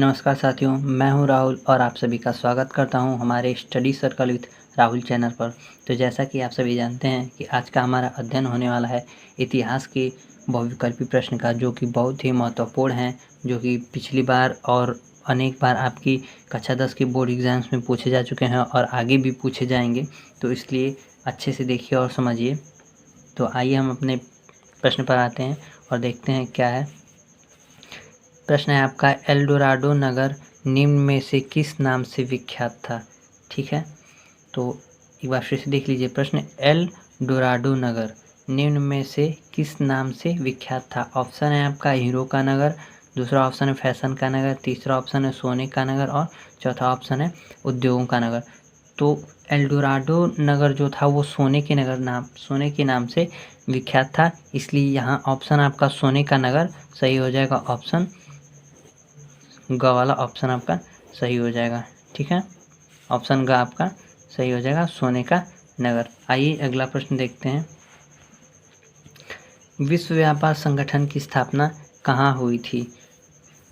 नमस्कार साथियों, मैं हूं राहुल और आप सभी का स्वागत करता हूं हमारे study circle with Rahul channel पर। तो जैसा कि आप सभी जानते हैं कि आज का हमारा अध्ययन होने वाला है इतिहास के बहुविकल्पी प्रश्न का, जो कि बहुत ही महत्वपूर्ण हैं, जो कि पिछली बार और अनेक बार आपकी कक्षा 10 के बोर्ड एग्जाम्स में पूछे जा चुके हैं और आगे भी पूछे जाएंगे। तो इसलिए अच्छे से देखिए और समझिए। तो आइए हम अपने प्रश्न पर आते हैं और देखते हैं क्या है। प्रश्न है आपका, एल डोराडो नगर निम्न में से किस नाम से विख्यात था। ठीक है, तो एक बार फिर से देख लीजिए प्रश्न। एल डोराडो नगर निम्न में से किस नाम से विख्यात था। ऑप्शन है आपका हीरो का नगर, दूसरा ऑप्शन है फैशन का नगर, तीसरा ऑप्शन है सोने का नगर और चौथा ऑप्शन है उद्योगों का नगर। तो एल्डोराडो नगर जो था वो सोने के नाम से विख्यात था, इसलिए यहाँ ऑप्शन आपका सोने का नगर सही हो जाएगा। ऑप्शन ग वाला ऑप्शन आपका सही हो जाएगा। ठीक है, ऑप्शन ग आपका सही हो जाएगा, सोने का नगर। आइए अगला प्रश्न देखते हैं। विश्व व्यापार संगठन की स्थापना कहाँ हुई थी।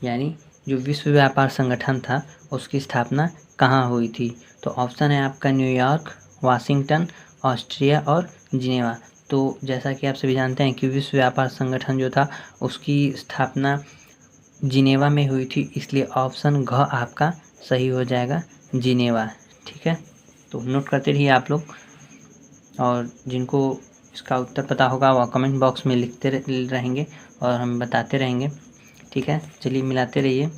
यानी जो विश्व व्यापार संगठन था उसकी स्थापना कहाँ हुई थी। तो ऑप्शन है आपका न्यूयॉर्क, वाशिंगटन, ऑस्ट्रिया और जिनेवा। तो जैसा कि आप सभी जानते हैं कि विश्व व्यापार संगठन जो था उसकी स्थापना जिनेवा में हुई थी, इसलिए ऑप्शन घ आपका सही हो जाएगा, जिनेवा। ठीक है, तो नोट करते रहिए आप लोग, और जिनको इसका उत्तर पता होगा वह कमेंट बॉक्स में लिखते रहेंगे और हम बताते रहेंगे। ठीक है, चलिए मिलाते रहिए।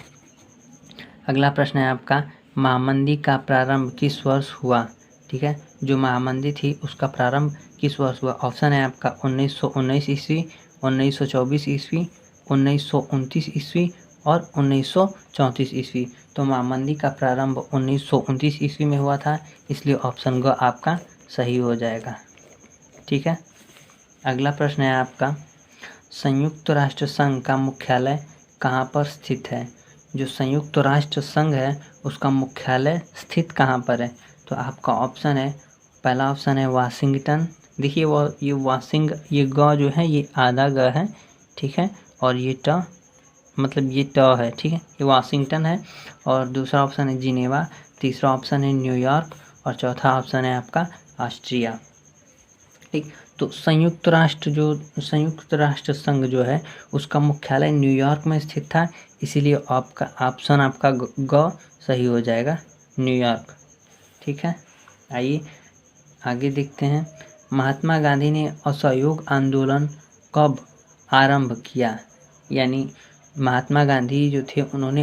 अगला प्रश्न है आपका, महामंदी का प्रारंभ किस वर्ष हुआ। ठीक है, जो महामंदी थी उसका प्रारंभ किस वर्ष हुआ। ऑप्शन है आपका 1919 ईस्वी, 1924 ईस्वी, 1929 ईस्वी और 1934 ईस्वी। तो महामंदी का प्रारंभ 1929 ईस्वी में हुआ था, इसलिए ऑप्शन ग आपका सही हो जाएगा। ठीक है, अगला प्रश्न है आपका, संयुक्त राष्ट्र संघ का मुख्यालय कहाँ पर स्थित है। जो संयुक्त राष्ट्र संघ है उसका मुख्यालय स्थित कहाँ पर है। तो आपका ऑप्शन है, पहला ऑप्शन है वाशिंगटन। देखिए वो ये ग जो है ये आधा ग है। ठीक है, और ये ट मतलब ये ट है। ठीक है, ये वाशिंगटन है। और दूसरा ऑप्शन है जिनेवा, तीसरा ऑप्शन है न्यूयॉर्क और चौथा ऑप्शन है आपका ऑस्ट्रिया। ठीक, तो संयुक्त राष्ट्र संघ जो है उसका मुख्यालय न्यूयॉर्क में स्थित था, इसीलिए आपका ऑप्शन आपका ग सही हो जाएगा, न्यूयॉर्क। ठीक है, आइए आगे देखते हैं। महात्मा गांधी ने असहयोग आंदोलन कब आरंभ किया। यानी महात्मा गांधी जो थे उन्होंने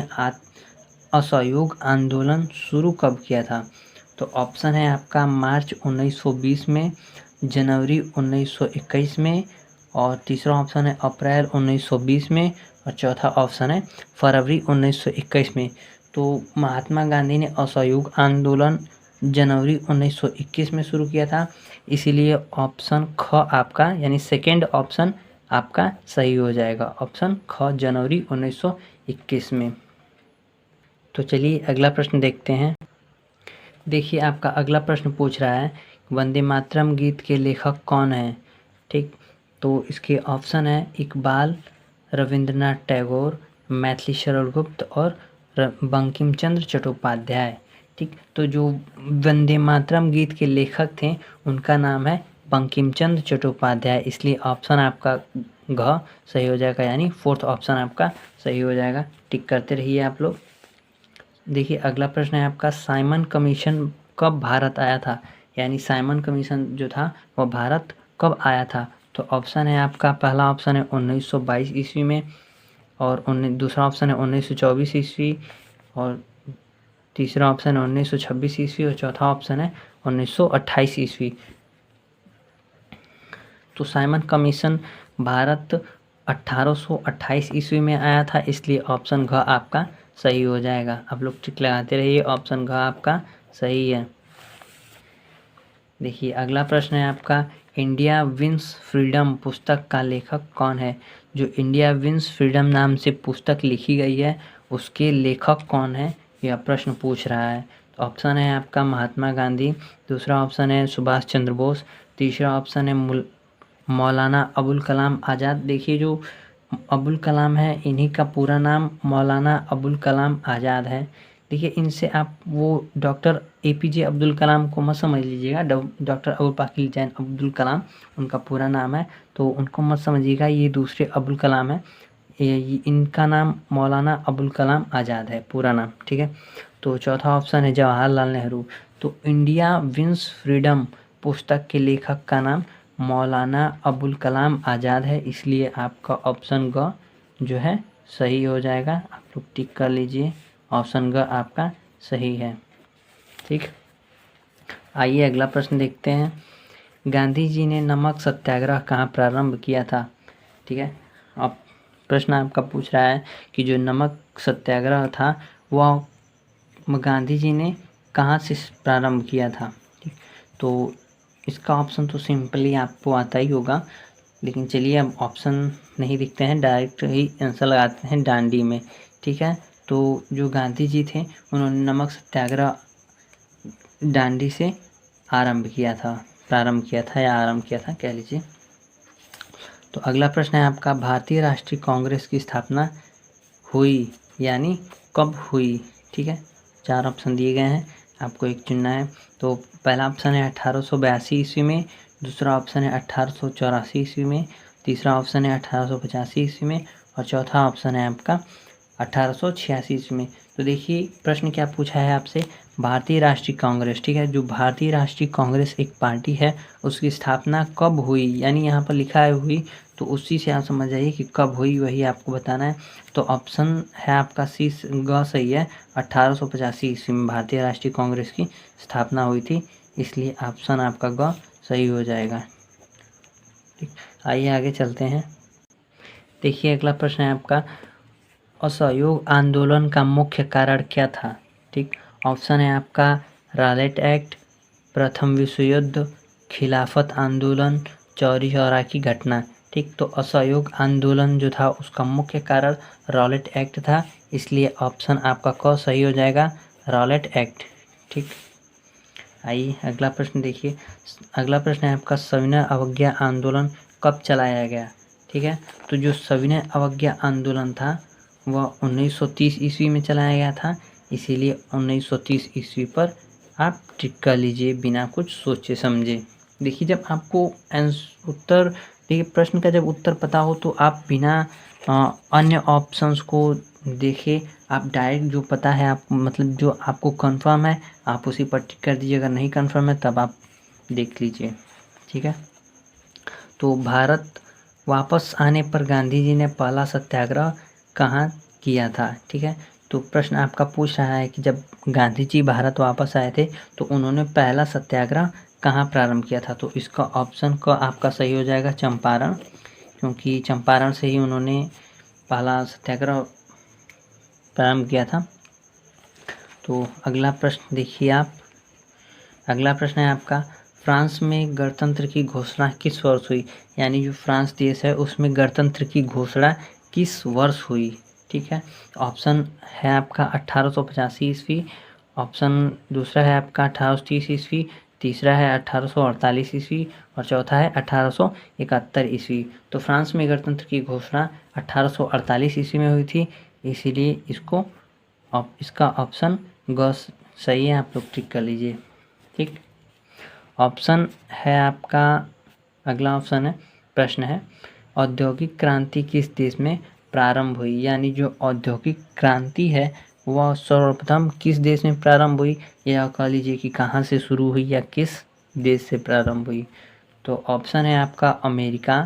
असहयोग आंदोलन शुरू कब किया था। तो ऑप्शन है आपका मार्च 1920 में, जनवरी 1921 में और तीसरा ऑप्शन है अप्रैल 1920 में और चौथा ऑप्शन है फरवरी 1921 में। तो महात्मा गांधी ने असहयोग आंदोलन जनवरी 1921 में शुरू किया था, इसीलिए ऑप्शन ख आपका यानी सेकेंड ऑप्शन आपका सही हो जाएगा, ऑप्शन ख जनवरी 1921 में। तो चलिए अगला प्रश्न देखते हैं। देखिए आपका अगला प्रश्न पूछ रहा है, वंदे मातरम गीत के लेखक कौन हैं। ठीक, तो इसके ऑप्शन है इकबाल, रविंद्रनाथ टैगोर, मैथिली शरण गुप्त और बंकिम चंद्र चट्टोपाध्याय। ठीक, तो जो वंदे मातरम गीत के लेखक थे उनका नाम है बंकिम चंद्र चट्टोपाध्याय, इसलिए ऑप्शन आपका घ सही हो जाएगा, यानी फोर्थ ऑप्शन आपका सही हो जाएगा। टिक करते रहिए आप लोग। देखिए अगला प्रश्न है आपका, साइमन कमीशन कब भारत आया था। यानी साइमन कमीशन जो था वह भारत कब आया था। तो ऑप्शन है आपका, पहला ऑप्शन है 1922 ईस्वी में और दूसरा ऑप्शन है 1924 ईस्वी और तीसरा ऑप्शन है 1926 ईस्वी और चौथा ऑप्शन है 1928 ईस्वी। तो साइमन कमीशन भारत 1828 ईस्वी में आया था, इसलिए ऑप्शन घ आपका सही हो जाएगा। आप लोग टिक लगाते रहिए, ऑप्शन घ आपका सही है। देखिए अगला प्रश्न है आपका, इंडिया विंस फ्रीडम पुस्तक का लेखक कौन है। जो इंडिया विंस फ्रीडम नाम से पुस्तक लिखी गई है उसके लेखक कौन है, यह प्रश्न पूछ रहा है। तो ऑप्शन है आपका महात्मा गांधी, दूसरा ऑप्शन है सुभाष चंद्र बोस, तीसरा ऑप्शन है मौलाना अबुल कलाम आज़ाद। देखिए जो अबुल कलाम है, इन्हीं का पूरा नाम मौलाना अबुल कलाम आज़ाद है। देखिए, इनसे आप वो डॉक्टर APJ अब्दुल कलाम को मत समझ लीजिएगा। डॉक्टर अबुल पाकिर जैन अब्दुल कलाम उनका पूरा नाम है, तो उनको मत समझिएगा, ये दूसरे अबुल कलाम है। इनका नाम मौलाना अबुल कलाम आज़ाद है पूरा नाम, ठीक है। तो चौथा ऑप्शन है जवाहरलाल नेहरू। तो इंडिया विंस फ्रीडम पुस्तक के लेखक का नाम मौलाना अबुल कलाम आज़ाद है, इसलिए आपका ऑप्शन ग जो है सही हो जाएगा। आप लोग टिक कर लीजिए, ऑप्शन ग आपका सही है, ठीक। आइए अगला प्रश्न देखते हैं। गांधी जी ने नमक सत्याग्रह कहाँ प्रारंभ किया था, ठीक है। अब प्रश्न आपका पूछ रहा है कि जो नमक सत्याग्रह था वह गांधी जी ने कहाँ से प्रारंभ किया था, ठीक। तो इसका ऑप्शन तो सिंपली आपको आता ही होगा, लेकिन चलिए अब ऑप्शन नहीं दिखते हैं, डायरेक्ट ही आंसर लगाते हैं डांडी में, ठीक है। तो जो गांधी जी थे उन्होंने नमक सत्याग्रह डांडी से प्रारंभ किया था या आरंभ किया था कह लीजिए। तो अगला प्रश्न है आपका, भारतीय राष्ट्रीय कांग्रेस की स्थापना हुई यानी कब हुई, ठीक है। 4 ऑप्शन दिए गए हैं, आपको एक चुनना है। तो पहला ऑप्शन है 1882 ईस्वी में, दूसरा ऑप्शन है 1884 ईस्वी में, तीसरा ऑप्शन है 1885 ईस्वी में और चौथा ऑप्शन है आपका 1886 ईस्वी में। तो देखिए प्रश्न क्या पूछा है आपसे, भारतीय राष्ट्रीय कांग्रेस, ठीक है। जो भारतीय राष्ट्रीय कांग्रेस एक पार्टी है उसकी स्थापना कब हुई, यानी यहाँ पर लिखा है हुई, तो उसी से आप समझ जाइए कि कब हुई, वही आपको बताना है। तो ऑप्शन है आपका सी ग सही है, 1885 ईस्वी में भारतीय राष्ट्रीय कांग्रेस की स्थापना हुई थी, इसलिए ऑप्शन आपका ग सही हो जाएगा, ठीक। आइए आगे चलते हैं। देखिए अगला प्रश्न है आपका, असहयोग आंदोलन का मुख्य कारण क्या था, ठीक। ऑप्शन है आपका रॉलेट एक्ट, प्रथम विश्व युद्ध, खिलाफत आंदोलन, चौरी चौरा की घटना, ठीक। तो असहयोग आंदोलन जो था उसका मुख्य कारण रॉलेट एक्ट था, इसलिए ऑप्शन आपका क सही हो जाएगा, रॉलेट एक्ट, ठीक। आइए अगला प्रश्न देखिए। अगला प्रश्न है आपका, सविनय अवज्ञा आंदोलन कब चलाया गया, ठीक है। तो जो सविनय अवज्ञा आंदोलन था वह 1930 ईस्वी में चलाया गया था, इसीलिए 1930 ईस्वी पर आप टिक कर लीजिए बिना कुछ सोचे समझे। देखिए जब आपको उत्तर, देखिए प्रश्न का जब उत्तर पता हो तो आप बिना अन्य ऑप्शंस को देखे आप डायरेक्ट जो पता है आप मतलब जो आपको कंफर्म है आप उसी पर टिक कर दीजिए, अगर नहीं कंफर्म है तब आप देख लीजिए, ठीक है। तो भारत वापस आने पर गांधी जी ने पहला सत्याग्रह कहाँ किया था, ठीक है। तो प्रश्न आपका पूछ रहा है कि जब गांधी जी भारत वापस आए थे तो उन्होंने पहला सत्याग्रह कहाँ प्रारंभ किया था, तो इसका ऑप्शन का आपका सही हो जाएगा चंपारण, क्योंकि चंपारण से ही उन्होंने पहला सत्याग्रह प्रारंभ किया था। तो अगला प्रश्न देखिए आप, अगला प्रश्न है आपका, फ्रांस में गणतंत्र की घोषणा किस वर्ष हुई, यानी जो फ्रांस देश है उसमें गणतंत्र की घोषणा किस वर्ष हुई, ठीक है। ऑप्शन है आपका 1885 ईस्वी, ऑप्शन दूसरा है आपका 1830 ईस्वी, तीसरा है 1848 ईस्वी और चौथा है 1871 ईस्वी। तो फ्रांस में गणतंत्र की घोषणा 1848 ईस्वी में हुई थी, इसीलिए इसका ऑप्शन ग सही है, आप लोग टिक कर लीजिए, ठीक। ऑप्शन है आपका, अगला ऑप्शन है, प्रश्न है, औद्योगिक क्रांति किस देश में प्रारंभ हुई, यानी जो औद्योगिक क्रांति है वह सर्वप्रथम किस देश में प्रारंभ हुई, या कह लीजिए कि कहाँ से शुरू हुई या किस देश से प्रारंभ हुई। तो ऑप्शन है आपका अमेरिका,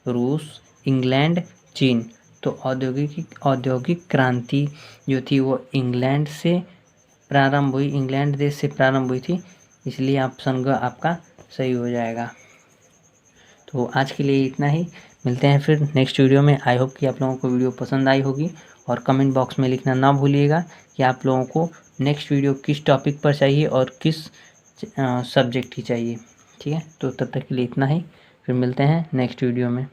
रूस, इंग्लैंड, चीन। तो औद्योगिक क्रांति जो थी वो इंग्लैंड से प्रारंभ हुई, इंग्लैंड देश से प्रारंभ हुई थी, इसलिए ऑप्शन ग आपका सही हो जाएगा। तो आज के लिए इतना ही, मिलते हैं फिर नेक्स्ट वीडियो में। आई होप कि आप लोगों को वीडियो पसंद आई होगी और कमेंट बॉक्स में लिखना ना भूलिएगा कि आप लोगों को नेक्स्ट वीडियो किस टॉपिक पर चाहिए और किस सब्जेक्ट की चाहिए, ठीक है। तो तब तक के लिए इतना ही, फिर मिलते हैं नेक्स्ट वीडियो में।